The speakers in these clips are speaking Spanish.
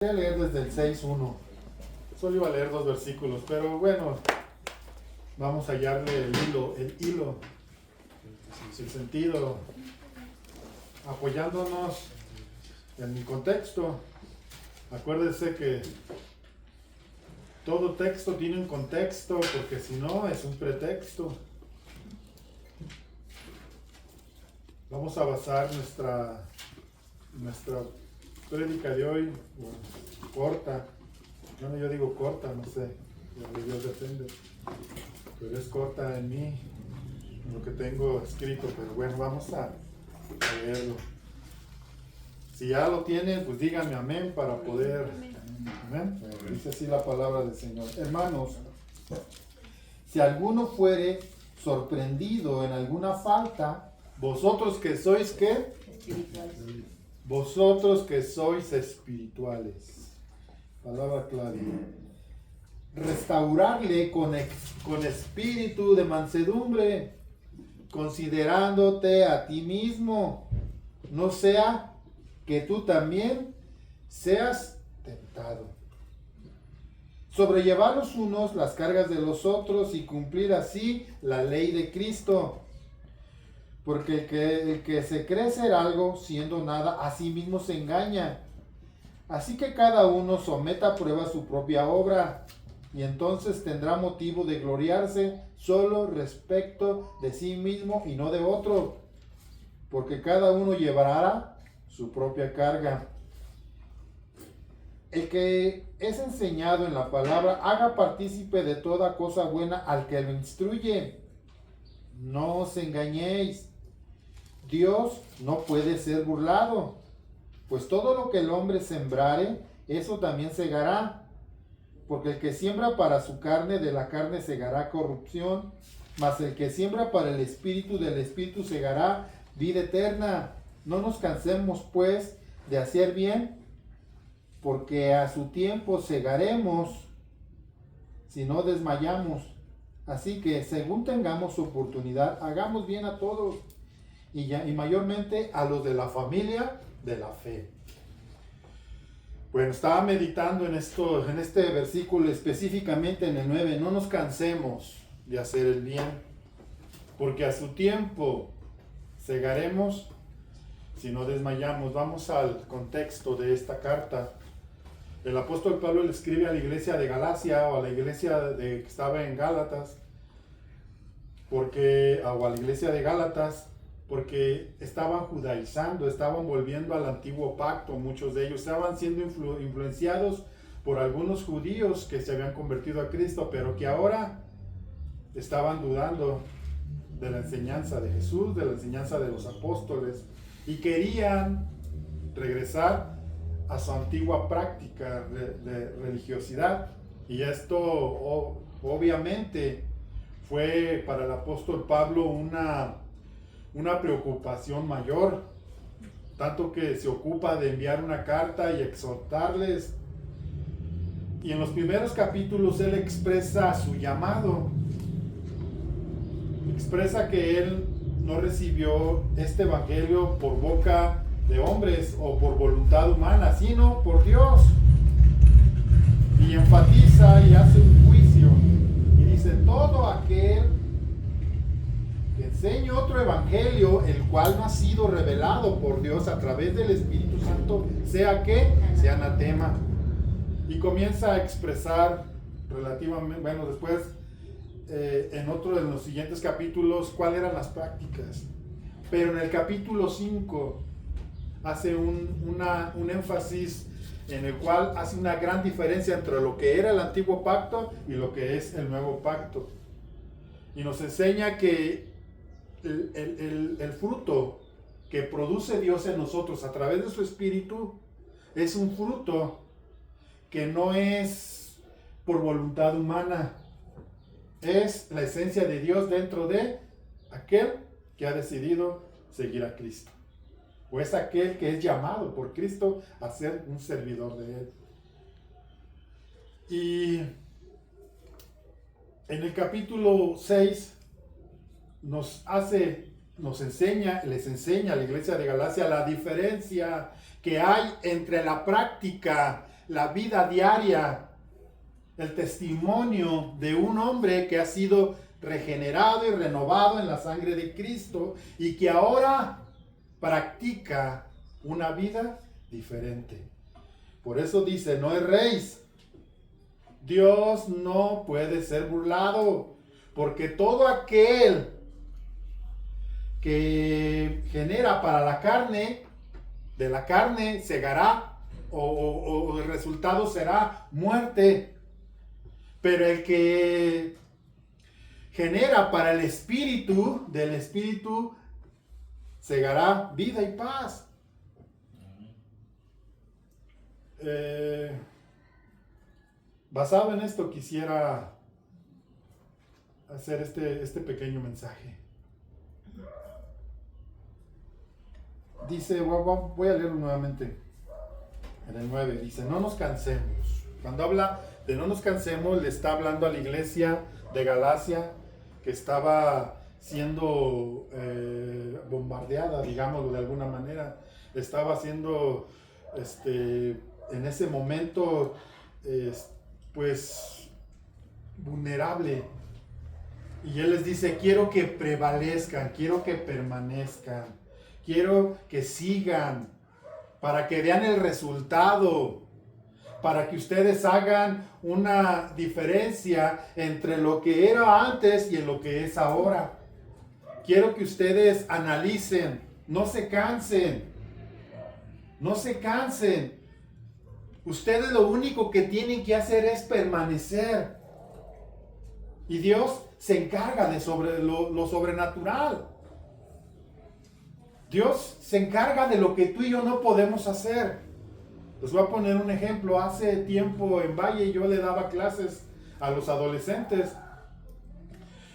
Voy a leer desde el 6:1. Solo iba a leer 2 versículos, pero bueno, vamos a hallarle el hilo, el sentido, apoyándonos en mi contexto. Acuérdense que todo texto tiene un contexto, porque si no es un pretexto. Vamos a basar nuestra prédica de hoy, bueno, corta. Bueno, yo digo corta, no sé, Dios depende, pero es corta en mí, en lo que tengo escrito, pero bueno, vamos a leerlo. Si ya lo tienen, pues díganme amén para poder, amén. Dice así la palabra del Señor. Hermanos, si alguno fuere sorprendido en alguna falta, vosotros que sois, ¿qué? Espirituales. Vosotros que sois espirituales. Palabra clave. Restaurarle con espíritu de mansedumbre, considerándote a ti mismo, no sea que tú también seas tentado. Sobrellevar los unos las cargas de los otros y cumplir así la ley de Cristo. Porque el que se cree ser algo, siendo nada, a sí mismo se engaña. Así que cada uno someta a prueba su propia obra, y entonces tendrá motivo de gloriarse solo respecto de sí mismo y no de otro, porque cada uno llevará su propia carga. El que es enseñado en la palabra, haga partícipe de toda cosa buena al que lo instruye. No os engañéis. Dios no puede ser burlado, pues todo lo que el hombre sembrare, eso también segará. Porque el que siembra para su carne, de la carne segará corrupción, mas el que siembra para el espíritu, del espíritu segará vida eterna. No nos cansemos, pues, de hacer bien, porque a su tiempo segaremos, si no desmayamos. Así que, según tengamos oportunidad, hagamos bien a todos, y mayormente a los de la familia de la fe. Bueno, estaba meditando en este versículo, específicamente en el 9. No nos cansemos de hacer el bien, porque a su tiempo segaremos si no desmayamos. Vamos al contexto de esta carta. El apóstol Pablo le escribe a la iglesia de Galacia, o a la iglesia que estaba en Gálatas, o a la iglesia de Gálatas, porque estaban judaizando, estaban volviendo al antiguo pacto. Muchos de ellos estaban siendo influenciados por algunos judíos que se habían convertido a Cristo, pero que ahora estaban dudando de la enseñanza de Jesús, de la enseñanza de los apóstoles, y querían regresar a su antigua práctica de religiosidad. Y esto obviamente fue para el apóstol Pablo una preocupación mayor, tanto que se ocupa de enviar una carta y exhortarles. Y en los primeros capítulos él expresa su llamado, expresa que él no recibió este evangelio por boca de hombres o por voluntad humana, sino por Dios. Y enfatiza y hace un juicio y dice: todo aquel que enseñe otro evangelio, el cual no ha sido revelado por Dios a través del Espíritu Santo, sea anatema. Y comienza a expresar relativamente, bueno, después en otro de los siguientes capítulos, cuáles eran las prácticas. Pero en el capítulo 5 hace un énfasis en el cual hace una gran diferencia entre lo que era el antiguo pacto y lo que es el nuevo pacto. Y nos enseña que el fruto que produce Dios en nosotros a través de su Espíritu es un fruto que no es por voluntad humana, es la esencia de Dios dentro de aquel que ha decidido seguir a Cristo, o es aquel que es llamado por Cristo a ser un servidor de Él. Y en el capítulo 6 les enseña a la iglesia de Galacia la diferencia que hay entre la práctica la vida diaria, el testimonio de un hombre que ha sido regenerado y renovado en la sangre de Cristo y que ahora practica una vida diferente. Por eso dice, no erréis. Dios no puede ser burlado, porque todo aquel que genera para la carne, de la carne segará o el resultado será muerte. Pero el que genera para el espíritu, del espíritu segará vida y paz. Basado en esto quisiera hacer este pequeño mensaje. Dice, voy a leerlo nuevamente. En el 9 dice, no nos cansemos. Cuando habla de no nos cansemos, le está hablando a la iglesia de Galacia que estaba siendo bombardeada, digámoslo de alguna manera. Estaba siendo, en ese momento, pues, vulnerable. Y Él les dice, quiero que prevalezcan, quiero que permanezcan, quiero que sigan, para que vean el resultado, para que ustedes hagan una diferencia entre lo que era antes y en lo que es ahora. Quiero que ustedes analicen, no se cansen, no se cansen. Ustedes lo único que tienen que hacer es permanecer. Y Dios se encarga de lo sobrenatural. Dios se encarga de lo que tú y yo no podemos hacer. Les voy a poner un ejemplo. Hace tiempo en Valle yo le daba clases a los adolescentes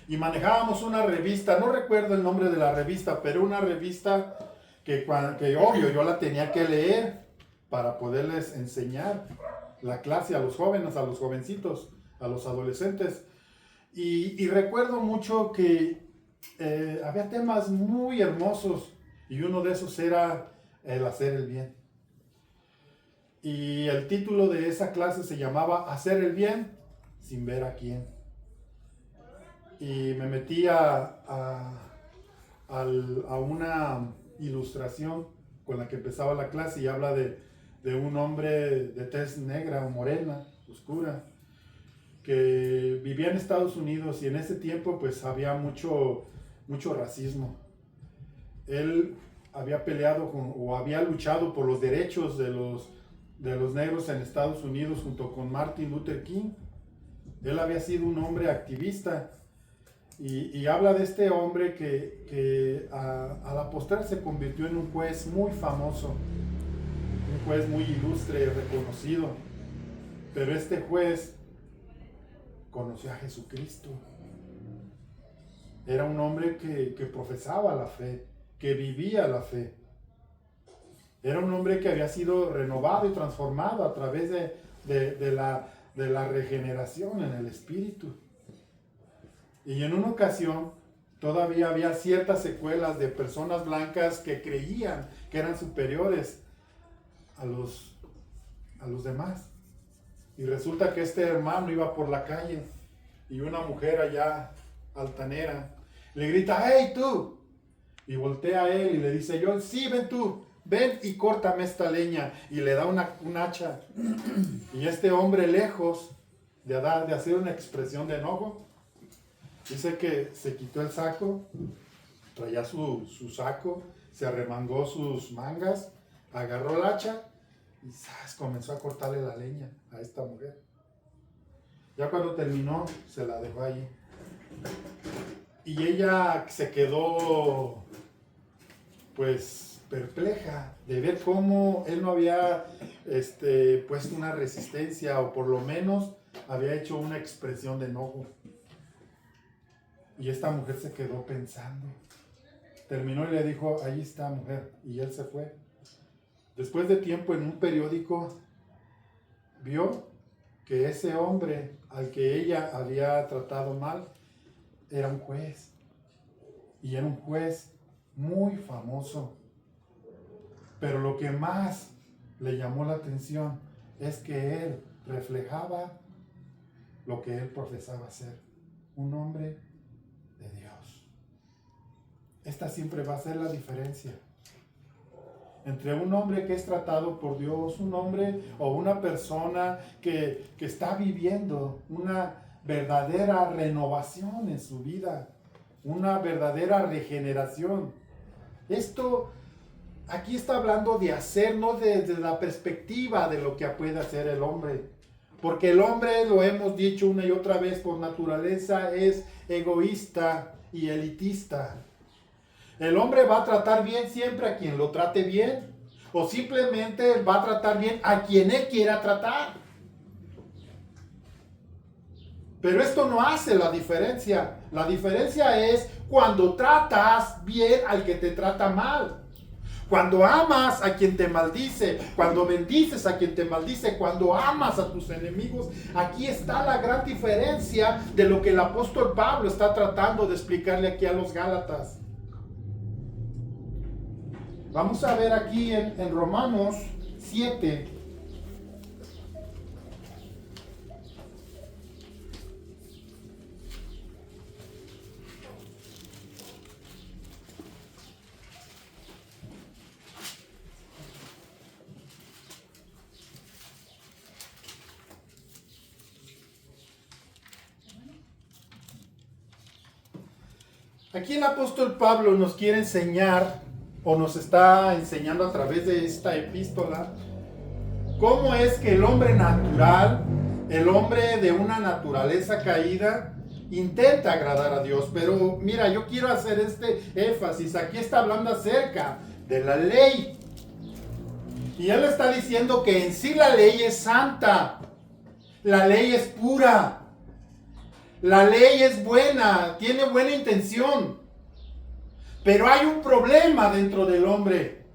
y manejábamos una revista, no recuerdo el nombre de la revista, pero una revista que obvio yo la tenía que leer para poderles enseñar la clase a los jóvenes, a los jovencitos, a los adolescentes. Y recuerdo mucho que había temas muy hermosos y uno de esos era el hacer el bien. Y el título de esa clase se llamaba Hacer el bien sin ver a quién. Y me metí a una ilustración con la que empezaba la clase y habla de un hombre de tez negra o morena, oscura, que vivía en Estados Unidos y en ese tiempo pues había mucho racismo. Él había peleado o había luchado por los derechos de los negros en Estados Unidos junto con Martin Luther King. Él había sido un hombre activista y habla de este hombre que a la postre se convirtió en un juez muy famoso, un juez muy ilustre y reconocido. Pero este juez conoció a Jesucristo. Era un hombre que profesaba la fe, que vivía la fe. Era un hombre que había sido renovado y transformado a través de la regeneración en el espíritu. Y en una ocasión todavía había ciertas secuelas de personas blancas que creían que eran superiores a los demás. Y resulta que este hermano iba por la calle y una mujer allá altanera le grita, ¡hey tú! Y voltea a él y le dice, yo, sí, ven tú, ven y córtame esta leña. Y le da un hacha. Y este hombre, lejos de hacer una expresión de enojo, dice que se quitó el saco, traía su saco, se arremangó sus mangas, agarró el hacha y ¡zas!, comenzó a cortarle la leña a esta mujer. Ya cuando terminó, se la dejó allí. Y ella se quedó, pues, perpleja de ver cómo él no había puesto una resistencia o por lo menos había hecho una expresión de enojo. Y esta mujer se quedó pensando. Terminó y le dijo, ahí está, mujer. Y él se fue. Después de tiempo, en un periódico, vio que ese hombre al que ella había tratado mal era un juez. Y era un juez muy famoso. Pero lo que más le llamó la atención es que él reflejaba lo que él profesaba ser, un hombre de Dios. Esta siempre va a ser la diferencia entre un hombre que es tratado por Dios, un hombre o una persona que está viviendo una verdadera renovación en su vida, una verdadera regeneración. Esto aquí está hablando de hacer, no desde la perspectiva de lo que puede hacer el hombre. Porque el hombre, lo hemos dicho una y otra vez, por naturaleza es egoísta y elitista. El hombre va a tratar bien siempre a quien lo trate bien, o simplemente va a tratar bien a quien él quiera tratar. Pero esto no hace la diferencia. La diferencia es cuando tratas bien al que te trata mal. Cuando amas a quien te maldice, cuando bendices a quien te maldice, cuando amas a tus enemigos. Aquí está la gran diferencia de lo que el apóstol Pablo está tratando de explicarle aquí a los Gálatas. Vamos a ver aquí en Romanos 7. Aquí el apóstol Pablo nos quiere enseñar, o nos está enseñando a través de esta epístola, cómo es que el hombre natural, el hombre de una naturaleza caída, intenta agradar a Dios. Pero mira, yo quiero hacer este énfasis. Aquí está hablando acerca de la ley. Y él está diciendo que en sí la ley es santa. La ley es pura. La ley es buena, tiene buena intención. Pero hay un problema dentro del hombre.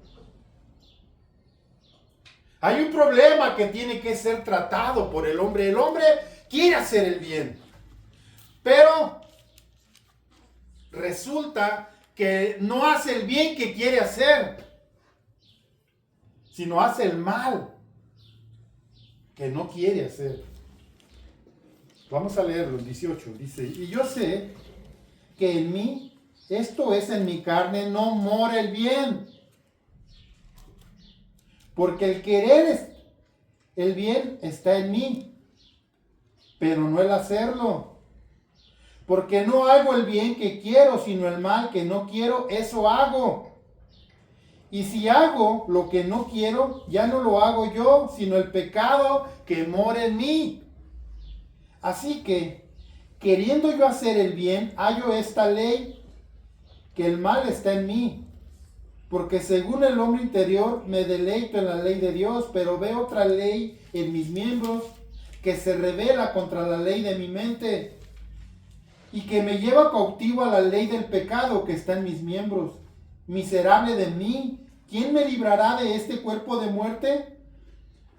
Hay un problema que tiene que ser tratado por el hombre. El hombre quiere hacer el bien. Pero resulta que no hace el bien que quiere hacer, sino hace el mal que no quiere hacer. Vamos a leerlo, el 18. Dice, y yo sé que en mí, esto es en mi carne, no mora el bien. Porque el querer el bien está en mí, pero no el hacerlo. Porque no hago el bien que quiero, sino el mal que no quiero, eso hago. Y si hago lo que no quiero, ya no lo hago yo, sino el pecado que mora en mí. Así que, queriendo yo hacer el bien, hallo esta ley, que el mal está en mí. Porque según el hombre interior me deleito en la ley de Dios, pero veo otra ley en mis miembros que se rebela contra la ley de mi mente y que me lleva cautivo a la ley del pecado que está en mis miembros. Miserable de mí, ¿quién me librará de este cuerpo de muerte?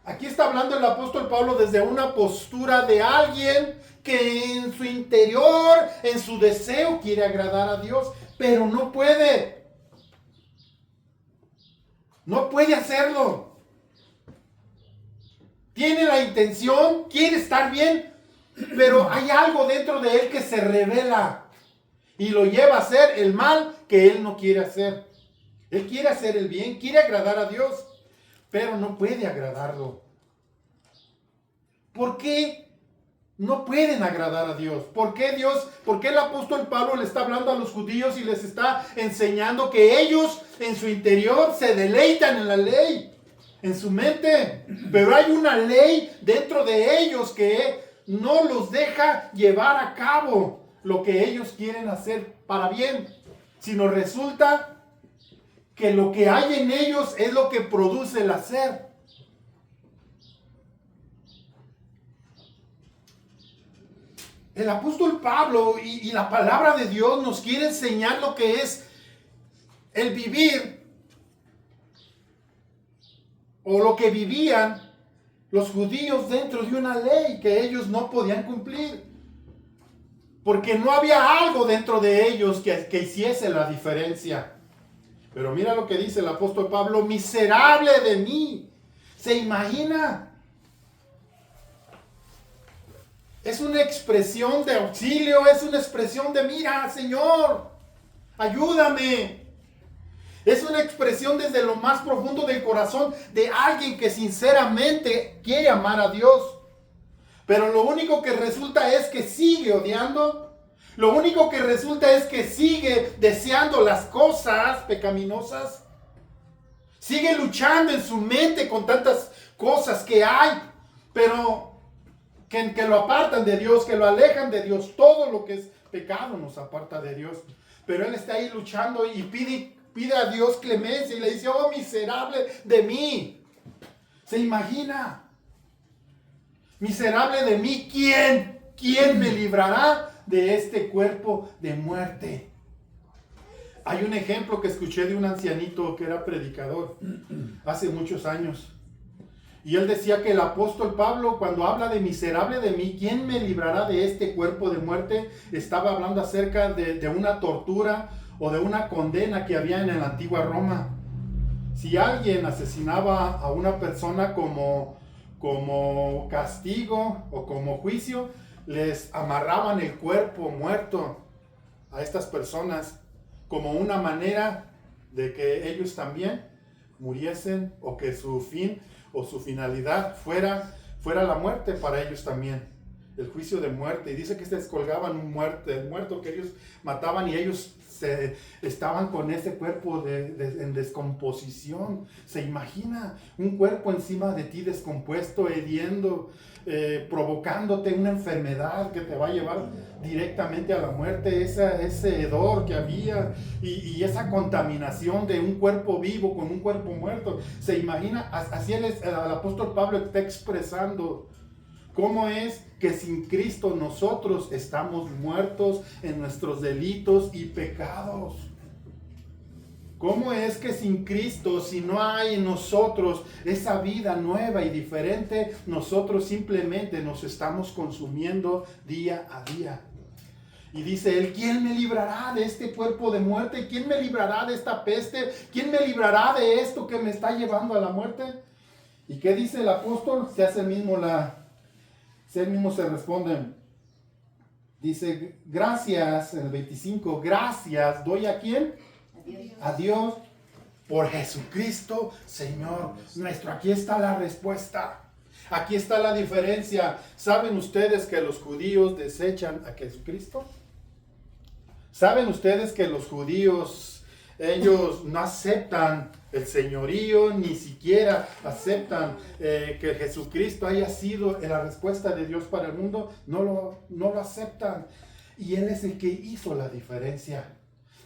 Aquí está hablando el apóstol Pablo desde una postura de alguien que en su interior, en su deseo, quiere agradar a Dios, pero no puede. No puede hacerlo. Tiene la intención, quiere estar bien, pero hay algo dentro de él que se revela y lo lleva a hacer el mal que él no quiere hacer. Él quiere hacer el bien, quiere agradar a Dios, pero no puede agradarlo. ¿Por qué no pueden agradar a Dios? ¿Por qué el apóstol Pablo le está hablando a los judíos y les está enseñando que ellos en su interior se deleitan en la ley, en su mente? Pero hay una ley dentro de ellos que no los deja llevar a cabo lo que ellos quieren hacer para bien, sino resulta que lo que hay en ellos es lo que produce el hacer. El apóstol Pablo y la palabra de Dios nos quiere enseñar lo que es el vivir, o lo que vivían los judíos dentro de una ley que ellos no podían cumplir, porque no había algo dentro de ellos que hiciese la diferencia. Pero mira lo que dice el apóstol Pablo: miserable de mí. ¿Se imagina Es una expresión de auxilio, es una expresión de mira, Señor, ayúdame. Es una expresión desde lo más profundo del corazón de alguien que sinceramente quiere amar a Dios. Pero lo único que resulta es que sigue odiando. Lo único que resulta es que sigue deseando las cosas pecaminosas. Sigue luchando en su mente con tantas cosas que hay, pero que lo apartan de Dios, que lo alejan de Dios. Todo lo que es pecado nos aparta de Dios. Pero él está ahí luchando y pide a Dios clemencia y le dice, oh miserable de mí. ¿Se imagina? Miserable de mí, ¿quién me librará de este cuerpo de muerte? Hay un ejemplo que escuché de un ancianito que era predicador hace muchos años. Y él decía que el apóstol Pablo, cuando habla de miserable de mí, ¿quién me librará de este cuerpo de muerte? Estaba hablando acerca de una tortura o de una condena que había en la antigua Roma. Si alguien asesinaba a una persona como castigo o como juicio, les amarraban el cuerpo muerto a estas personas como una manera de que ellos también muriesen, o que su fin o su finalidad fuera la muerte para ellos también, el juicio de muerte. Y dice que se descolgaban el muerto que ellos mataban, y ellos estaban con ese cuerpo en descomposición. Se imagina un cuerpo encima de ti descompuesto, hediendo, provocándote una enfermedad que te va a llevar directamente a la muerte. Ese hedor que había y esa contaminación de un cuerpo vivo con un cuerpo muerto. Se imagina, así el apóstol Pablo está expresando cómo es que sin Cristo nosotros estamos muertos en nuestros delitos y pecados. ¿Cómo es que sin Cristo, si no hay en nosotros esa vida nueva y diferente, nosotros simplemente nos estamos consumiendo día a día? Y dice él, ¿quién me librará de este cuerpo de muerte? ¿Quién me librará de esta peste? ¿Quién me librará de esto que me está llevando a la muerte? ¿Y qué dice el apóstol? Se hace el mismo se responde. Dice, gracias, en el 25, gracias, ¿doy a quién? A Dios, por Jesucristo, Señor nuestro. Aquí está la respuesta. Aquí está la diferencia. ¿Saben ustedes que los judíos desechan a Jesucristo? ¿Saben ustedes que los judíos, ellos no aceptan el señorío, ni siquiera aceptan que Jesucristo haya sido la respuesta de Dios para el mundo? No lo aceptan. Y Él es el que hizo la diferencia.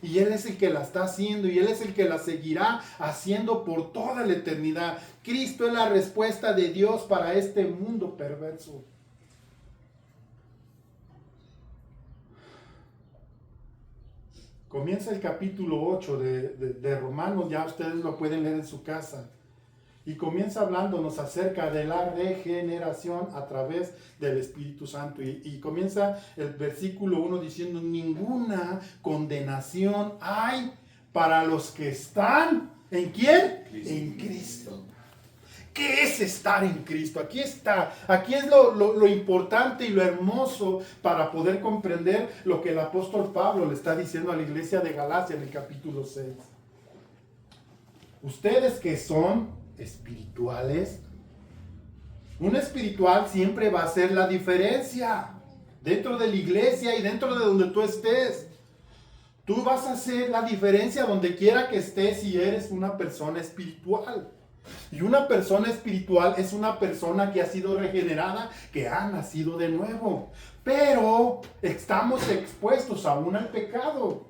Y Él es el que la está haciendo, y Él es el que la seguirá haciendo por toda la eternidad. Cristo es la respuesta de Dios para este mundo perverso. Comienza el capítulo 8 de Romanos, ya ustedes lo pueden leer en su casa. Y comienza hablándonos acerca de la regeneración a través del Espíritu Santo. Y comienza el versículo 1 diciendo, ninguna condenación hay para los que están, ¿en quién? En Cristo. ¿Qué es estar en Cristo? Aquí está. Aquí es lo importante y lo hermoso para poder comprender lo que el apóstol Pablo le está diciendo a la iglesia de Galacia en el capítulo 6. Ustedes que son espirituales, un espiritual siempre va a hacer la diferencia dentro de la iglesia y dentro de donde tú estés. Tú vas a hacer la diferencia donde quiera que estés si eres una persona espiritual. Y una persona espiritual es una persona que ha sido regenerada, que ha nacido de nuevo. Pero estamos expuestos aún al pecado,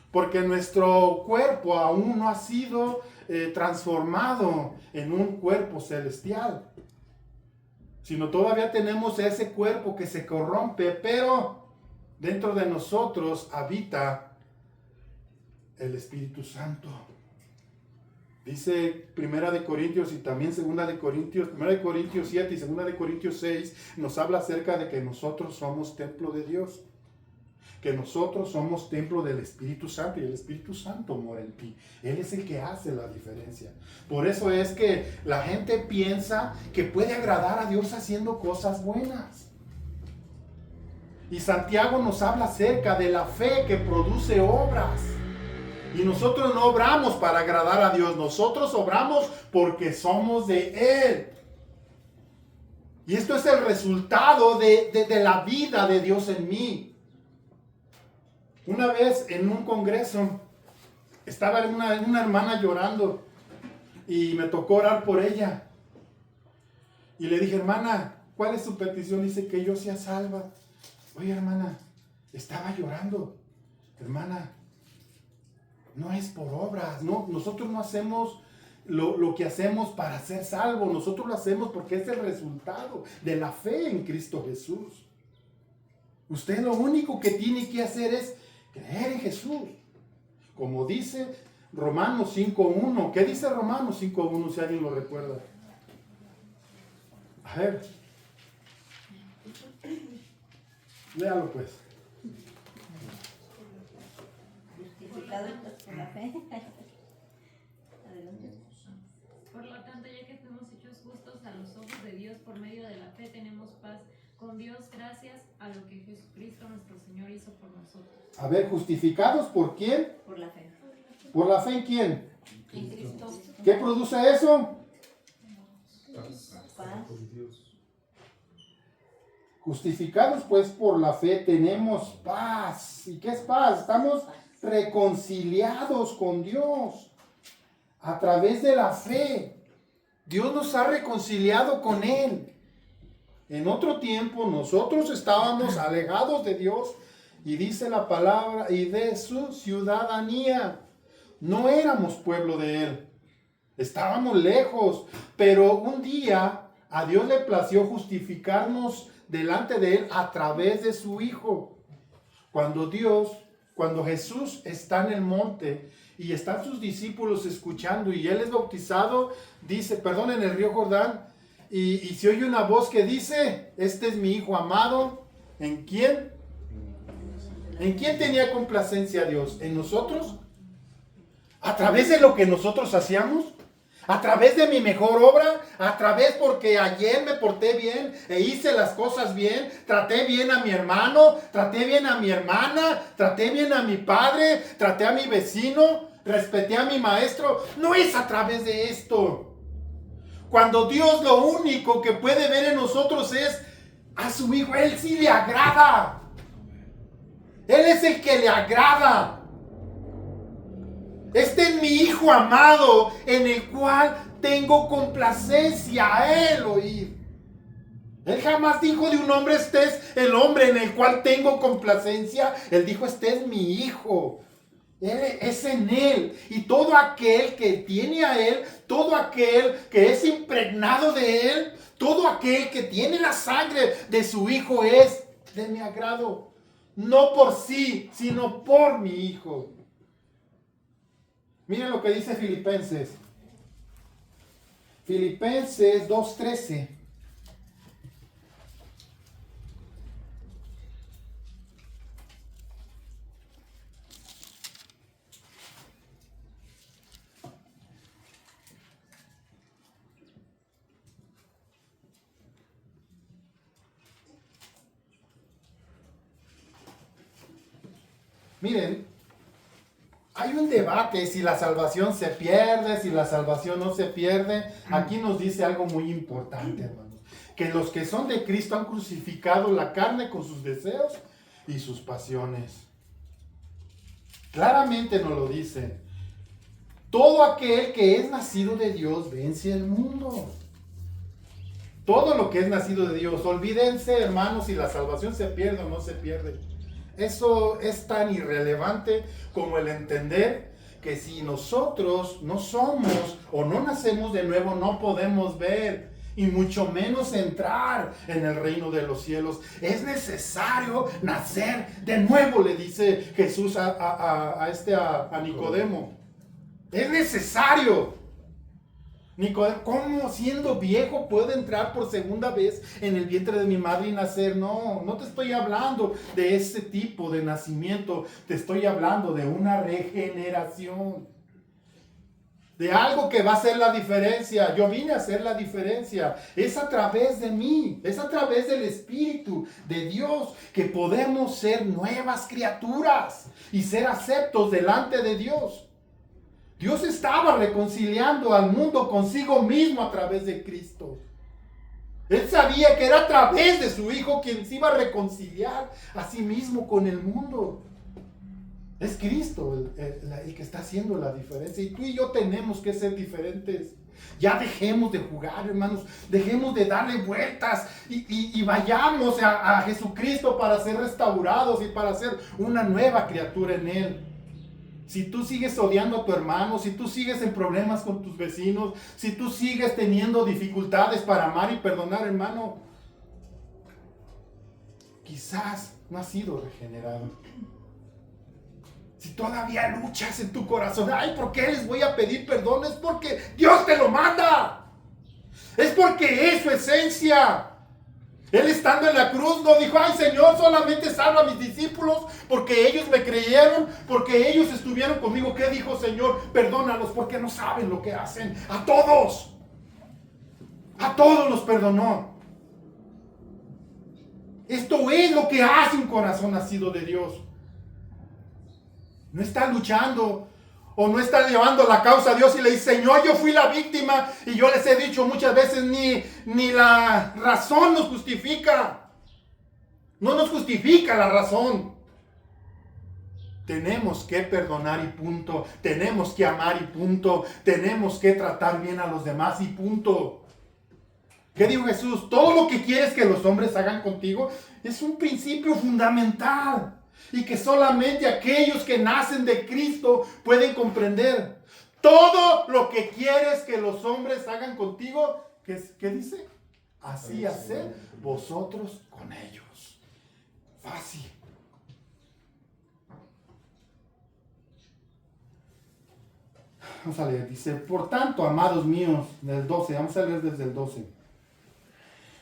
porque nuestro cuerpo aún no ha sido transformado en un cuerpo celestial, sino todavía tenemos ese cuerpo que se corrompe, pero dentro de nosotros habita el Espíritu Santo. Dice 1 de Corintios y también 2 de Corintios, 1 de Corintios 7 y 2 de Corintios 6 nos habla acerca de que nosotros somos templo de Dios, que nosotros somos templo del Espíritu Santo, y el Espíritu Santo mora en ti. Él es el que hace la diferencia. Por eso es que la gente piensa que puede agradar a Dios haciendo cosas buenas. Y Santiago nos habla acerca de la fe que produce obras. Y nosotros no obramos para agradar a Dios, nosotros obramos porque somos de Él. Y esto es el resultado de la vida de Dios en mí. Una vez en un congreso, estaba una hermana llorando y me tocó orar por ella. Y le dije, hermana, ¿cuál es su petición? Dice que yo sea salva. Oye, hermana, estaba llorando. Hermana, no es por obras. No, nosotros no hacemos lo que hacemos para ser salvos. Nosotros lo hacemos porque es el resultado de la fe en Cristo Jesús. Usted lo único que tiene que hacer es creer en Jesús. Como dice Romanos 5.1. ¿Qué dice Romanos 5.1 si alguien lo recuerda? A ver. Léalo pues. Justificados por la fe. Adelante. Por lo tanto, ya que fuimos hechos justos a los ojos de Dios por medio de la fe, tenemos paz con Dios gracias a lo que Jesucristo nuestro Señor hizo por nosotros. A ver, ¿justificados por quién? Por la fe. ¿Por la fe en quién? En Cristo. ¿Qué produce eso? Paz. Justificados pues por la fe tenemos paz. ¿Y qué es paz? Estamos reconciliados con Dios a través de la fe. Dios nos ha reconciliado con Él. En otro tiempo nosotros estábamos alejados de Dios y dice la palabra y de su ciudadanía. No éramos pueblo de Él. Estábamos lejos, pero un día a Dios le plació justificarnos delante de Él a través de su Hijo. Cuando Jesús está en el monte y están sus discípulos escuchando y Él es bautizado, dice, perdón, en el río Jordán, y se oye una voz que dice, este es mi Hijo amado. ¿En quién? ¿En quién tenía complacencia Dios? ¿En nosotros? ¿A través de lo que nosotros hacíamos? ¿A través de mi mejor obra? ¿A través porque ayer me porté bien e hice las cosas bien? ¿Traté bien a mi hermano? ¿Traté bien a mi hermana? ¿Traté bien a mi padre? ¿Traté a mi vecino? ¿Respeté a mi maestro? No es a través de esto. Cuando Dios lo único que puede ver en nosotros es a su Hijo. Él sí le agrada. Él es el que le agrada. Este es mi Hijo amado en el cual tengo complacencia a Él oír. Él jamás dijo de un hombre, este es el hombre en el cual tengo complacencia. Él dijo, este es mi Hijo. Él es en Él. Y todo aquel que tiene a Él, todo aquel que es impregnado de Él, todo aquel que tiene la sangre de su Hijo es de mi agrado. No por sí, sino por mi Hijo. Miren lo que dice Filipenses. Filipenses 2:13. Miren, hay un debate si la salvación se pierde, si la salvación no se pierde. Aquí nos dice algo muy importante, hermanos. Que los que son de Cristo han crucificado la carne con sus deseos y sus pasiones. Claramente nos lo dice. Todo aquel que es nacido de Dios vence el mundo. Todo lo que es nacido de Dios. Olvídense, hermanos, si la salvación se pierde o no se pierde. Eso es tan irrelevante como el entender que si nosotros no somos o no nacemos de nuevo, no podemos ver y mucho menos entrar en el reino de los cielos. Es necesario nacer de nuevo, le dice Jesús a Nicodemo. Es necesario. Nicodemo, ¿cómo siendo viejo puedo entrar por segunda vez en el vientre de mi madre y nacer? No, no te estoy hablando de ese tipo de nacimiento. Te estoy hablando de una regeneración. de algo que va a hacer la diferencia. Yo vine a hacer la diferencia. Es a través de mí, es a través del Espíritu de Dios que podemos ser nuevas criaturas y ser aceptos delante de Dios. Dios estaba reconciliando al mundo consigo mismo a través de Cristo. Él sabía que era a través de su Hijo quien se iba a reconciliar a sí mismo con el mundo. Es Cristo el que está haciendo la diferencia. Y tú y yo tenemos que ser diferentes. Ya dejemos de jugar, hermanos. Dejemos de darle vueltas. Y vayamos a Jesucristo para ser restaurados y para ser una nueva criatura en Él. Si tú sigues odiando a tu hermano, si tú sigues en problemas con tus vecinos, si tú sigues teniendo dificultades para amar y perdonar, hermano, quizás no has sido regenerado. Si todavía luchas en tu corazón, ay, ¿por qué les voy a pedir perdón? Es porque Dios te lo manda. Es porque es su esencia. Él estando en la cruz no dijo, ay Señor, solamente salva a mis discípulos porque ellos me creyeron, porque ellos estuvieron conmigo. ¿Qué dijo, Señor? Perdónalos porque no saben lo que hacen. A todos los perdonó. Esto es lo que hace un corazón nacido de Dios. No está luchando o no está llevando la causa a Dios y le dice, Señor, yo fui la víctima. Y yo les he dicho muchas veces, ni la razón nos justifica. No nos justifica la razón. Tenemos que perdonar y punto. Tenemos que amar y punto. Tenemos que tratar bien a los demás y punto. ¿Qué dijo Jesús? Todo lo que quieres que los hombres hagan contigo es un principio fundamental. Y que solamente aquellos que nacen de Cristo pueden comprender. Todo lo que quieres que los hombres hagan contigo, ¿qué dice? Así haced vosotros con ellos. Fácil. Vamos a leer, dice, por tanto, amados míos, del 12, vamos a leer desde el 12.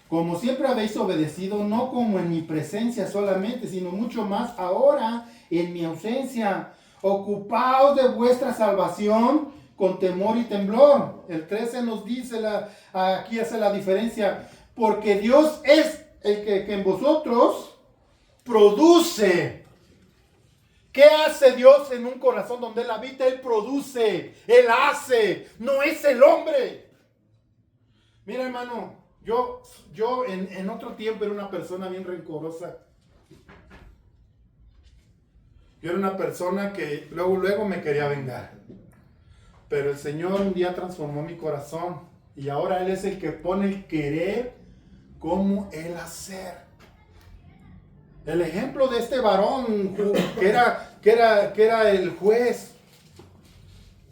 Como siempre habéis obedecido, no como en mi presencia solamente, sino mucho más ahora en mi ausencia. Ocupaos de vuestra salvación con temor y temblor. El 13 nos dice, aquí hace la diferencia, porque Dios es el que en vosotros produce. ¿Qué hace Dios en un corazón donde Él habita? Él produce, Él hace, no es el hombre. Mira, hermano, yo en otro tiempo era una persona bien rencorosa. Yo era una persona que luego me quería vengar. Pero el Señor un día transformó mi corazón. Y ahora Él es el que pone el querer como el hacer. El ejemplo de este varón que era el juez.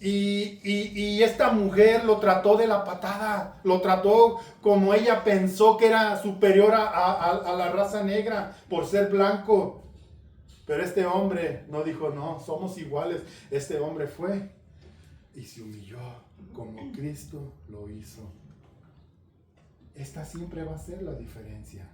Y esta mujer lo trató de la patada, lo trató como ella pensó que era superior a la raza negra por ser blanco. Pero este hombre no dijo, no, somos iguales. Este hombre fue y se humilló como Cristo lo hizo. Esta siempre va a ser la diferencia.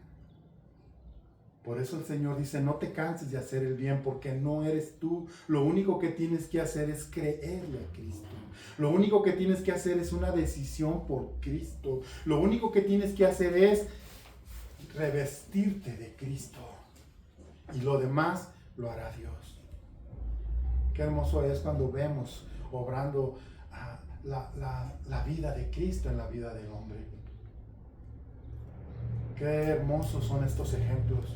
Por eso el Señor dice, no te canses de hacer el bien, porque no eres tú. Lo único que tienes que hacer es creerle a Cristo. Lo único que tienes que hacer es una decisión por Cristo. Lo único que tienes que hacer es revestirte de Cristo. Y lo demás lo hará Dios. Qué hermoso es cuando vemos obrando la vida de Cristo en la vida del hombre. Qué hermosos son estos ejemplos.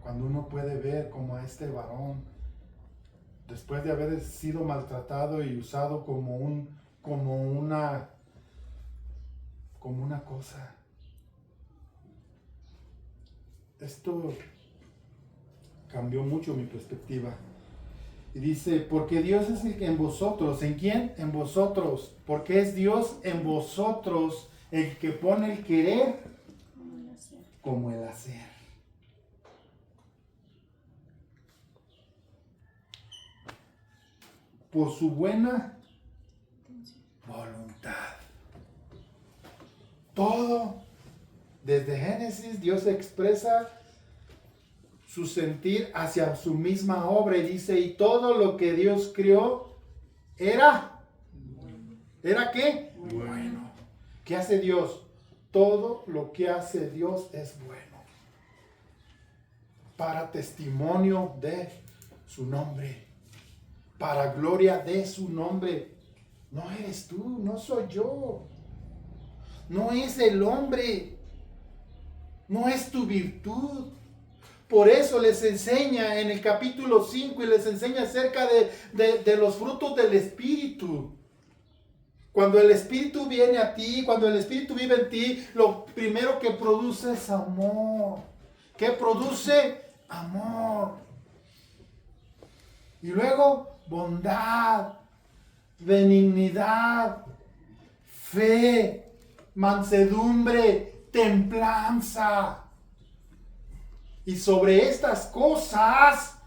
Cuando uno puede ver como a este varón, después de haber sido maltratado y usado como una cosa. Esto cambió mucho mi perspectiva. Y dice, porque Dios es el que en vosotros. ¿En quién? En vosotros. Porque es Dios en vosotros el que pone el querer como el hacer. Por su buena voluntad. Todo, desde Génesis, Dios expresa su sentir hacia su misma obra y dice, y todo lo que Dios creó era ¿Era qué? Bueno. ¿Qué hace Dios? Todo lo que hace Dios es bueno. Para testimonio de su nombre. Para gloria de su nombre. No eres tú, no soy yo. No es el hombre. No es tu virtud. Por eso les enseña en el capítulo 5 y les enseña acerca de los frutos del Espíritu. Cuando el Espíritu viene a ti, cuando el Espíritu vive en ti, lo primero que produce es amor. ¿Qué produce? Amor. Y luego bondad, benignidad, fe, mansedumbre, templanza. Y sobre estas cosas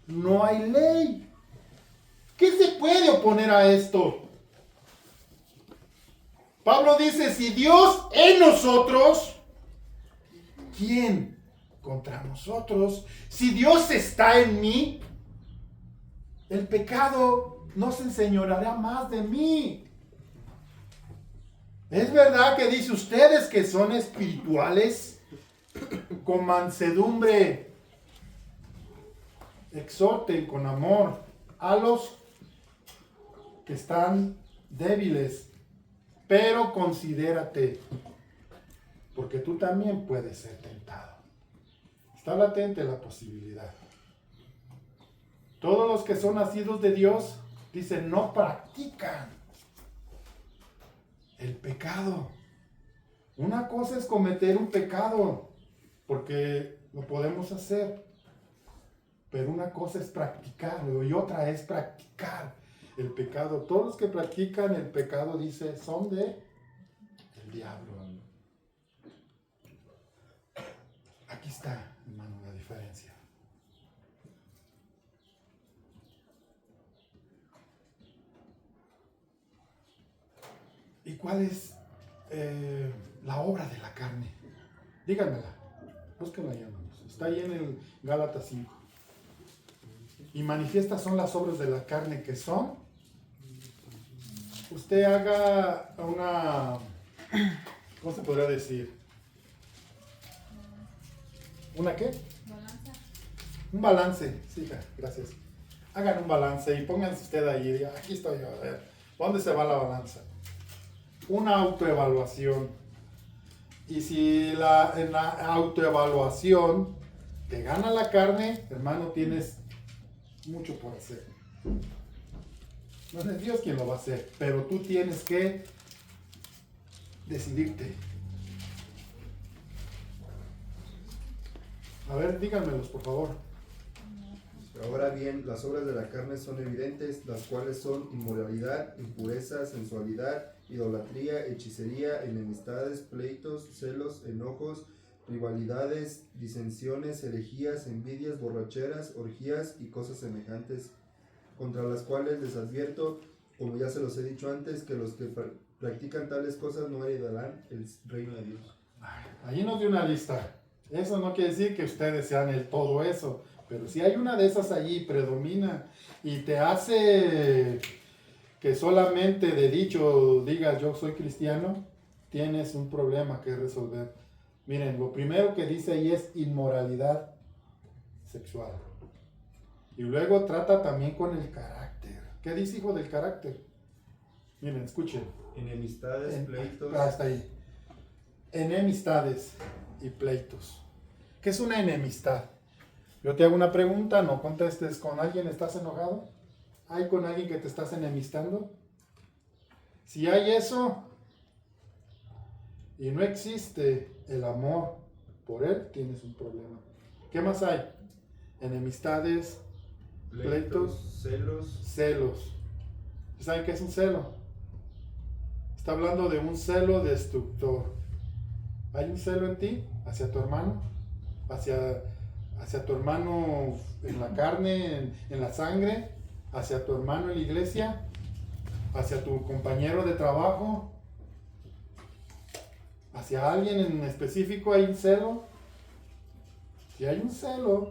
no hay ley. ¿Qué se puede oponer a esto? Pablo dice, si Dios en nosotros, ¿quién contra nosotros? Si Dios está en mí, el pecado no se enseñoreará más de mí. Es verdad que dice ustedes que son espirituales, con mansedumbre, exhorten con amor a los que están débiles, pero considérate, porque tú también puedes ser tentado. Está latente la posibilidad. Todos los que son nacidos de Dios, dicen, no practican el pecado. Una cosa es cometer un pecado, porque lo podemos hacer. Pero una cosa es practicarlo y otra es practicar el pecado. Todos los que practican el pecado, dice, son del diablo. Aquí está, hermano, la diferencia. ¿Y cuál es la obra de la carne? Díganmela. Búsquenla ahí, hermanos. Está ahí en el Gálatas 5. Y manifiestas son las obras de la carne que son. Usted haga una, ¿cómo se podría decir? ¿Una qué? Balanza. Un balance, sí, gracias. Hagan un balance y pónganse usted ahí y digan, aquí estoy yo, a ver, ¿dónde se va la balanza? Una autoevaluación. Y si en la autoevaluación te gana la carne, hermano, tienes mucho por hacer. No es Dios quien lo va a hacer, pero tú tienes que decidirte. A ver, díganmelos, por favor. Ahora bien, las obras de la carne son evidentes, las cuales son inmoralidad, impureza, sensualidad, idolatría, hechicería, enemistades, pleitos, celos, enojos, rivalidades, disensiones, herejías, envidias, borracheras, orgías y cosas semejantes, contra las cuales les advierto, como ya se los he dicho antes, que los que practican tales cosas no heredarán el reino de Dios. Allí nos dio una lista. Eso no quiere decir que ustedes sean el todo eso, pero si hay una de esas allí predomina y te hace que solamente de dicho digas yo soy cristiano, tienes un problema que resolver. Miren, lo primero que dice ahí es inmoralidad sexual. Y luego trata también con el carácter. ¿Qué dice, hijo, del carácter? Miren, escuchen. Enemistades, pleitos. Hasta ahí. Enemistades y pleitos. ¿Qué es una enemistad? Yo te hago una pregunta, no contestes. ¿Con alguien estás enojado? ¿Hay con alguien que te estás enemistando? Si hay eso y no existe el amor por él, tienes un problema. ¿Qué más hay? Enemistades, pleitos, celos. ¿Saben qué es un celo? Está hablando de un celo destructor. ¿Hay un celo en ti hacia tu hermano? Hacia tu hermano en la carne, en la sangre, hacia tu hermano en la iglesia, hacia tu compañero de trabajo, hacia alguien en específico. ¿Hay un celo? Si hay un celo,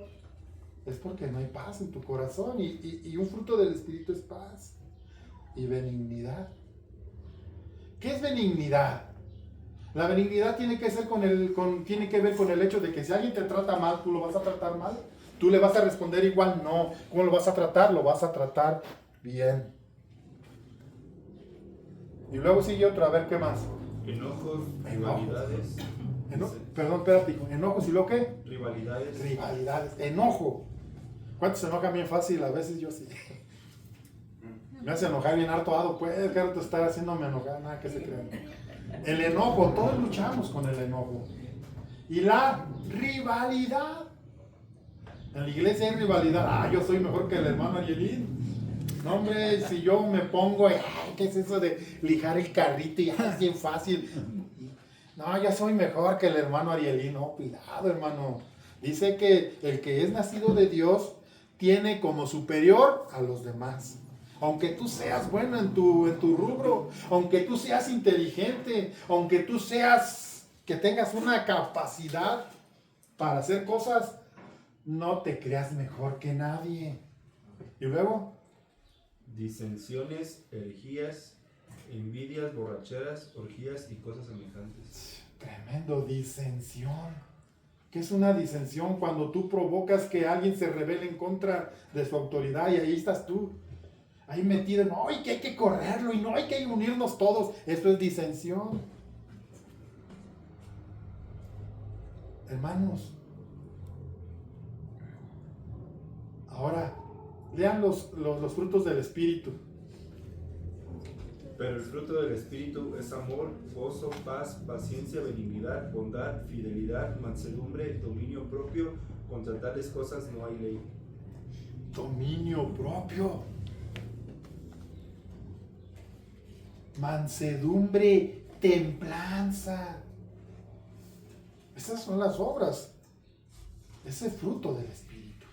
es porque no hay paz en tu corazón, y un fruto del Espíritu es paz y benignidad ¿Qué es benignidad? La benignidad tiene que ver con el hecho de que si alguien te trata mal, ¿tú lo vas a tratar mal? ¿Tú le vas a responder igual? No. ¿Cómo lo vas a tratar? Lo vas a tratar bien. Y luego sigue otro, a ver qué más. Enojos, rivalidades. Perdón, espérate. ¿Enojos y lo qué? Rivalidades. Rivalidades. Enojo. ¿Cuántos se enojan bien fácil? A veces yo sí. Me hace enojar bien harto, pues, que harto estar haciéndome enojar, nada que se crean. El enojo, todos luchamos con el enojo. Y la rivalidad. En la iglesia hay rivalidad. Yo soy mejor que el hermano Arielín. No, hombre, si yo me pongo, ¿qué es eso de lijar el carrito? Y es bien fácil. No, yo soy mejor que el hermano Arielín. No, cuidado, hermano. Dice que el que es nacido de Dios tiene como superior a los demás. Aunque tú seas bueno en tu rubro, aunque tú seas inteligente, aunque tú que tengas una capacidad para hacer cosas, no te creas mejor que nadie. Y luego, disensiones, herejías, envidias, borracheras, orgías y cosas semejantes. Tremendo, disensión. ¿Qué es una disensión? Cuando tú provocas que alguien se rebele en contra de su autoridad y ahí estás tú. Ahí metido, no, y que hay que correrlo, y no, hay que unirnos todos. Eso es disensión. Hermanos, ahora, lean los frutos del Espíritu. Pero el fruto del Espíritu es amor, gozo, paz, paciencia, benignidad, bondad, fidelidad, mansedumbre, dominio propio. Contra tales cosas no hay ley. Dominio propio. Mansedumbre, templanza. Esas son las obras. Ese fruto del Espíritu.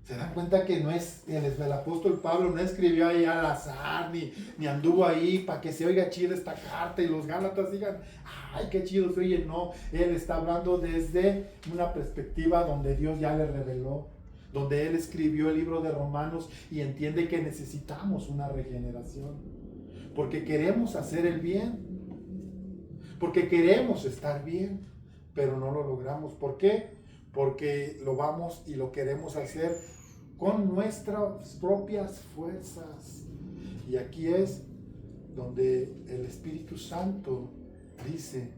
¿Se dan cuenta que no es el apóstol Pablo no escribió ahí al azar, ni anduvo ahí para que se oiga chido esta carta y los Gálatas digan, ay, qué chido se oye? No, él está hablando desde una perspectiva donde Dios ya le reveló, donde él escribió el libro de Romanos y entiende que necesitamos una regeneración. Porque queremos hacer el bien, porque queremos estar bien, pero no lo logramos. ¿Por qué? Porque lo vamos y lo queremos hacer con nuestras propias fuerzas. Y aquí es donde el Espíritu Santo dice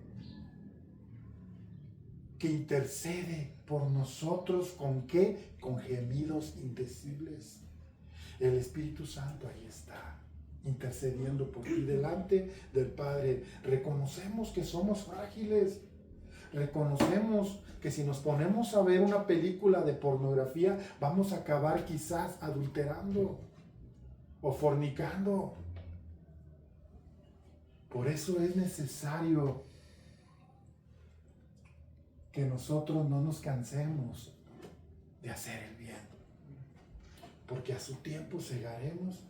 que intercede por nosotros. ¿Con qué? Con gemidos indecibles. El Espíritu Santo ahí está, intercediendo por ti delante del Padre. Reconocemos que somos frágiles. Reconocemos que si nos ponemos a ver una película de pornografía, vamos a acabar quizás adulterando o fornicando. Por eso es necesario que nosotros no nos cansemos de hacer el bien, porque a su tiempo segaremos,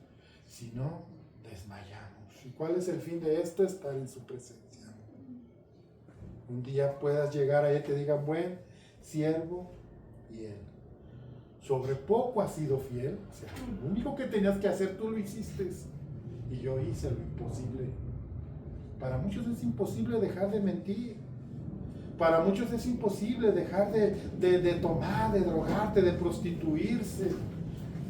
si no desmayamos. ¿Y cuál es el fin de esto? Estar en su presencia. Un día puedas llegar a él y te digan, buen siervo fiel. Sobre poco has sido fiel. O sea, lo único que tenías que hacer tú lo hiciste. Y yo hice lo imposible. Para muchos es imposible dejar de mentir. Para muchos es imposible dejar de tomar, de drogarte, de prostituirse.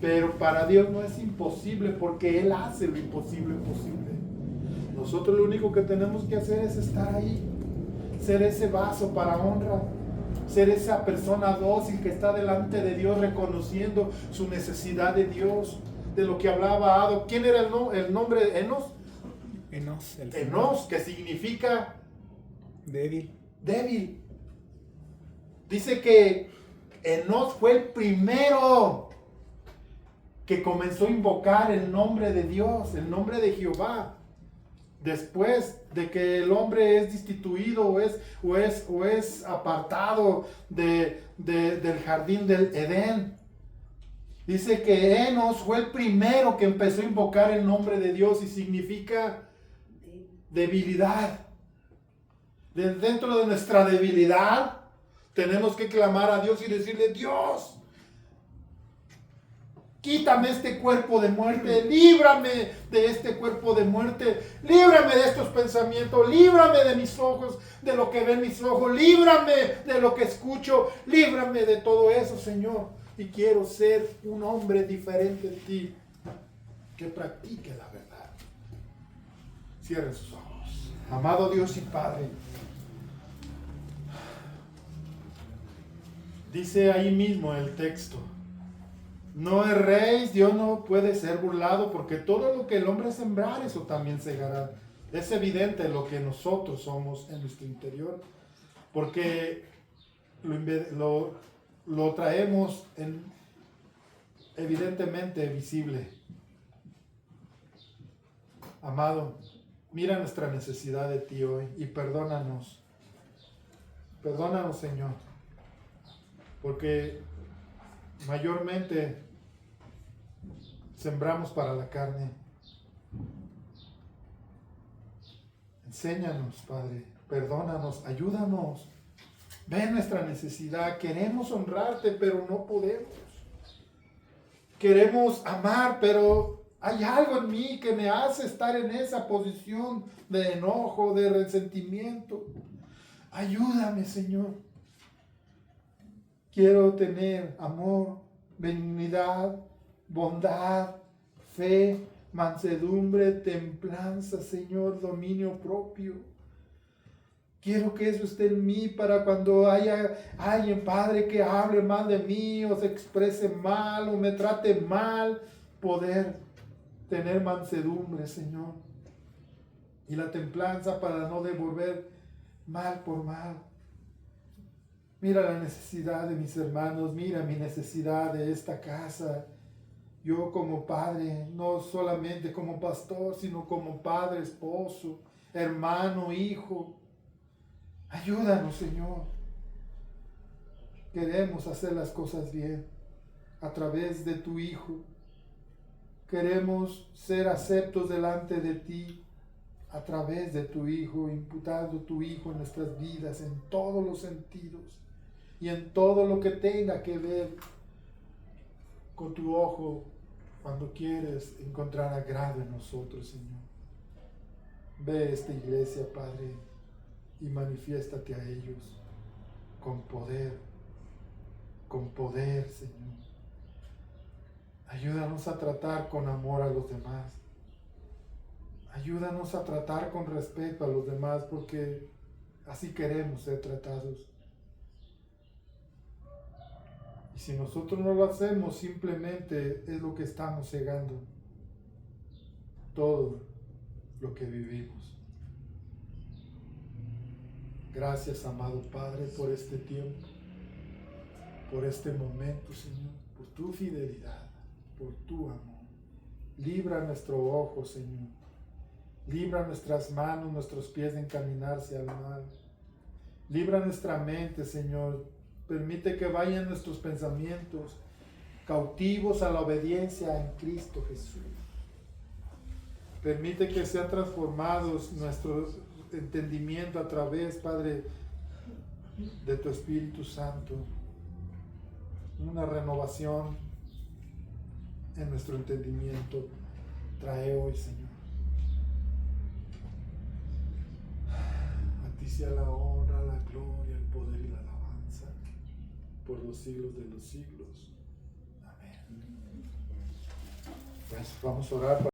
Pero para Dios no es imposible, porque Él hace lo imposible posible. Nosotros lo único que tenemos que hacer es estar ahí. Ser ese vaso para honra, ser esa persona dócil que está delante de Dios reconociendo su necesidad de Dios, de lo que hablaba Ado. ¿Quién era el nombre? ¿Enos? Enos, que significa débil. Dice que Enos fue el primero que comenzó a invocar el nombre de Dios, el nombre de Jehová. Después de que el hombre es destituido o es apartado del jardín del Edén. Dice que Enos fue el primero que empezó a invocar el nombre de Dios y significa debilidad. Dentro de nuestra debilidad tenemos que clamar a Dios y decirle, Dios, Quítame este cuerpo de muerte, líbrame de este cuerpo de muerte, líbrame de estos pensamientos, líbrame de mis ojos, de lo que ven mis ojos, líbrame de lo que escucho, líbrame de todo eso, Señor. Y quiero ser un hombre diferente de ti, que practique la verdad. Cierren sus ojos. Amado Dios y Padre, dice ahí mismo el texto: no erréis, Dios no puede ser burlado, porque todo lo que el hombre sembrar, eso también segará. Es evidente lo que nosotros somos en nuestro interior, porque lo traemos evidentemente visible. Amado, mira nuestra necesidad de ti hoy y perdónanos. Perdónanos, Señor, porque mayormente sembramos para la carne. Enséñanos, Padre, perdónanos, ayúdanos. Ve nuestra necesidad, queremos honrarte, pero no podemos. Queremos amar, pero hay algo en mí que me hace estar en esa posición de enojo, de resentimiento. Ayúdame, Señor. Quiero tener amor, benignidad, bondad, fe, mansedumbre, templanza, Señor, dominio propio. Quiero que eso esté en mí para cuando haya alguien, Padre, que hable mal de mí o se exprese mal o me trate mal, poder tener mansedumbre, Señor. Y la templanza para no devolver mal por mal. Mira la necesidad de mis hermanos, mira mi necesidad de esta casa. Yo como padre, no solamente como pastor, sino como padre, esposo, hermano, hijo. Ayúdanos, Señor. Queremos hacer las cosas bien a través de tu Hijo. Queremos ser aceptos delante de ti a través de tu Hijo, imputando tu Hijo en nuestras vidas, en todos los sentidos y en todo lo que tenga que ver con tu ojo cuando quieres encontrar agrado en nosotros, Señor. Ve esta iglesia, Padre, y manifiéstate a ellos con poder, Señor. Ayúdanos a tratar con amor a los demás. Ayúdanos a tratar con respeto a los demás, porque así queremos ser tratados. Y si nosotros no lo hacemos, simplemente es lo que estamos cegando todo lo que vivimos. Gracias, amado Padre, por este tiempo, por este momento, Señor, por tu fidelidad, por tu amor. Libra nuestro ojo, Señor. Libra nuestras manos, nuestros pies de encaminarse al mal. Libra nuestra mente, Señor. Permite que vayan nuestros pensamientos cautivos a la obediencia en Cristo Jesús. Permite que sean transformados nuestros entendimiento a través, Padre, de tu Espíritu Santo. Una renovación en nuestro entendimiento trae hoy, Señor. A ti sea la honra, la gloria, el poder y la alabanza por los siglos de los siglos. Amén. Pues vamos a orar.